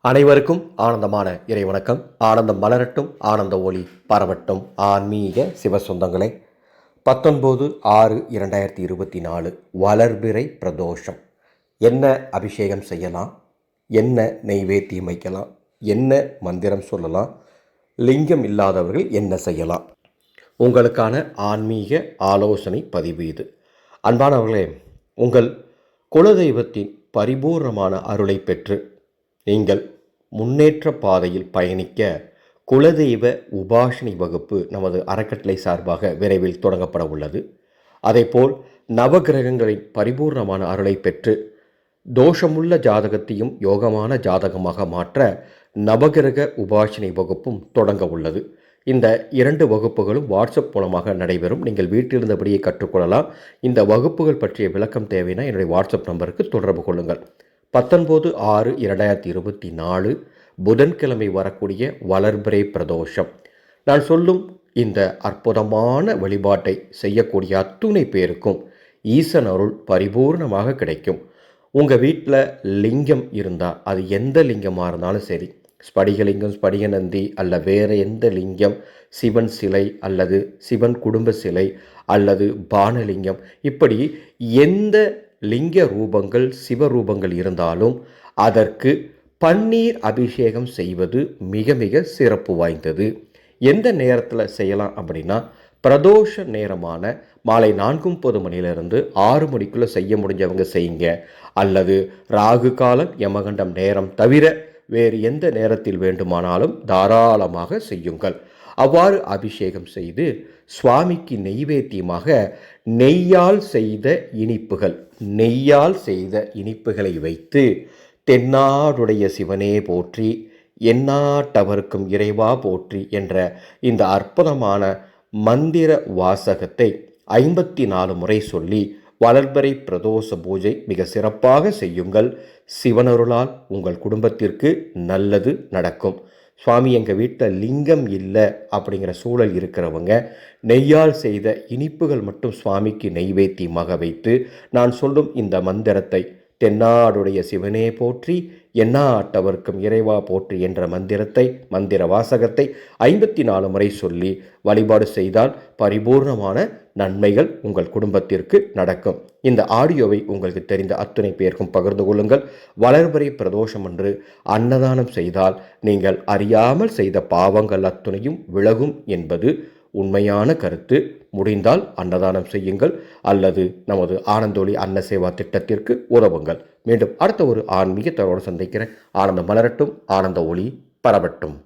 அனைவருக்கும் ஆனந்தமான இறைவணக்கம். ஆனந்தம் மலரட்டும், ஆனந்த ஒளி பரவட்டும். ஆன்மீக சிவசொந்தங்களே, 19/6/2024 வளர்பிறை பிரதோஷம். என்ன அபிஷேகம் செய்யலாம், என்ன நெய்வேத்தியம் வைக்கலாம், என்ன மந்திரம் சொல்லலாம், லிங்கம் இல்லாதவர்கள் என்ன செய்யலாம், உங்களுக்கான ஆன்மீக ஆலோசனை பதிவு இது. அன்பானவர்களே, உங்கள் குலதெய்வத்தின் பரிபூர்ணமான அருளை பெற்று நீங்கள் முன்னேற்ற பாதையில் பயணிக்க குலதெய்வ உபாசனை வகுப்பு நமது அறக்கட்டளை சார்பாக விரைவில் தொடங்கப்பட உள்ளது. அதேபோல் நவகிரகங்களின் பரிபூர்ணமான அருளை பெற்று தோஷமுள்ள ஜாதகத்தையும் யோகமான ஜாதகமாக மாற்ற நவகிரக உபாசனை வகுப்பும் தொடங்க உள்ளது. இந்த 2 வகுப்புகளும் வாட்ஸ்அப் மூலமாக நடைபெறும். நீங்கள் வீட்டிலிருந்தபடியே கற்றுக்கொள்ளலாம். இந்த வகுப்புகள் பற்றிய விளக்கம் தேவைன்னா என்னுடைய வாட்ஸ்அப் நம்பருக்கு தொடர்பு கொள்ளுங்கள். 19/6/2024 புதன்கிழமை வரக்கூடிய வளர்பிறை பிரதோஷம். நான் சொல்லும் இந்த அற்புதமான வழிபாட்டை செய்யக்கூடிய அத்துணை பேருக்கும் ஈசன் அருள் பரிபூர்ணமாக கிடைக்கும். உங்கள் வீட்டில் லிங்கம் இருந்தால் அது எந்த லிங்கமாக இருந்தாலும் சரி, ஸ்படிகலிங்கம், ஸ்படிகநந்தி அல்ல வேறு எந்த லிங்கம், சிவன் சிலை அல்லது சிவன் குடும்ப சிலை அல்லது பானலிங்கம், இப்படி எந்த லிங்க ரூபங்கள் சிவரூபங்கள் இருந்தாலும் அதற்கு பன்னீர் அபிஷேகம் செய்வது மிக மிக சிறப்பு வாய்ந்தது. எந்த நேரத்தில் செய்யலாம் அப்படின்னா, பிரதோஷ நேரமான மாலை 4:30 மணியிலிருந்து 6 மணிக்குள்ளே செய்ய முடிஞ்சவங்க செய்யுங்க. அல்லது ராகு காலம் யமகண்டம் நேரம் தவிர வேறு எந்த நேரத்தில் வேண்டுமானாலும் தாராளமாக செய்யுங்கள். அவ்வாறு அபிஷேகம் செய்து சுவாமிக்கு நெய்வேத்தியமாக நெய்யால் செய்த இனிப்புகளை வைத்து தென்னாடுடைய சிவனே போற்றி, எந்நாட்டவர்க்கும் இறைவா போற்றி என்ற இந்த அற்புதமான மந்திர வாசகத்தை 54 முறை சொல்லி வளர்பிறை பிரதோஷ பூஜை மிக சிறப்பாக செய்யுங்கள். சிவனருளால் உங்கள் குடும்பத்திற்கு நல்லது நடக்கும். சுவாமி, எங்கள் வீட்டில் லிங்கம் இல்லை அப்படிங்கிற சூழல் இருக்கிறவங்க நெய்யால் செய்த இனிப்புகள் மட்டும் சுவாமிக்கு நெய்வேத்தியமாக வைத்து நான் சொல்லும் இந்த மந்திரத்தை, தென்னாடுடைய சிவனே போற்றி, எந்நாட்டவர்க்கும் இறைவா போற்றி என்ற மந்திர வாசகத்தை 54 முறை சொல்லி வழிபாடு செய்தால் பரிபூர்ணமான நன்மைகள் உங்கள் குடும்பத்திற்கு நடக்கும். இந்த ஆடியோவை உங்களுக்கு தெரிந்த அத்துணை பேருக்கும் பகிர்ந்து கொள்ளுங்கள். வளர்பிறை பிரதோஷம் அன்று அன்னதானம் செய்தால் நீங்கள் அறியாமல் செய்த பாவங்கள் அத்துணையும் விலகும் என்பது உண்மையான கருத்து. முடிந்தால் அன்னதானம் செய்யுங்கள் அல்லது நமது ஆனந்தொளி அன்ன சேவா திட்டத்திற்கு உதவுங்கள். மீண்டும் அடுத்த ஒரு ஆன்மீக தகவலோடு சந்திக்கிறேன். ஆனந்தம் மலரட்டும், ஆனந்த ஒளி பரவட்டும்.